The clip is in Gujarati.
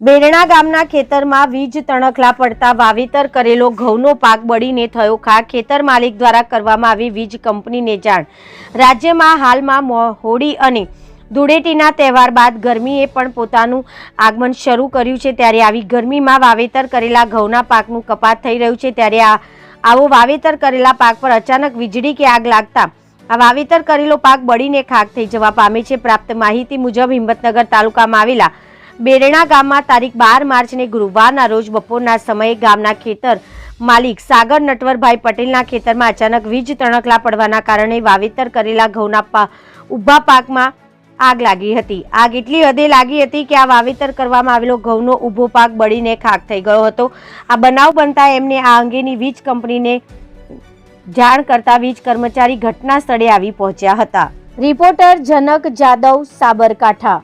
બેરણા ગામના ખેતરમાં વીજ તણખલા પડતા વાવેતર કરેલો ઘઉંનો પાક બળીને થયો ખાક। ખેતર માલિક દ્વારા કરવામાં આવી વીજ કંપનીને જાણ। રાજ્યમાં હાલમાં હોળી અને ધૂળેટીના તહેવાર બાદ ગરમીએ પણ પોતાનું આગમન શરૂ કર્યું છે, ત્યારે આવી ગરમીમાં વાવેતર કરેલા ઘઉંના પાકનું કપાત થઈ રહ્યું છે। ત્યારે આવો વાવેતર કરેલા પાક પર અચાનક વીજળી કે આગ લાગતા આ વાવેતર કરેલો પાક બળીને ખાક થઈ જવા પામે છે। પ્રાપ્ત માહિતી મુજબ હિંમતનગર તાલુકામાં આવેલા બેરણા ગામમાં તારીખ 12 માર્ચને ગુરુવારના રોજ બપોરના સમયે ગામના ખેતર માલિક સાગર નટવરભાઈ પટેલના ખેતરમાં અચાનક વીજ તણખલા પડવાના કારણે વાવેતર કરેલા ઘઉંના ઊભા પાકમાં આગ લાગી હતી। આગ એટલી હદે લાગી હતી કે આ વાવેતર કરવામાં આવેલો ઘઉંનો ઊભો પાક બળીને ખાક થઈ ગયો હતો। આ બનાવ બનતા એમને આ અંગેની વીજ કંપનીને જાણ કરતા વીજ કર્મચારી ઘટના સ્થળે આવી પહોંચ્યા હતા। રિપોર્ટર જનક જાદવ, સાબરકાંઠા।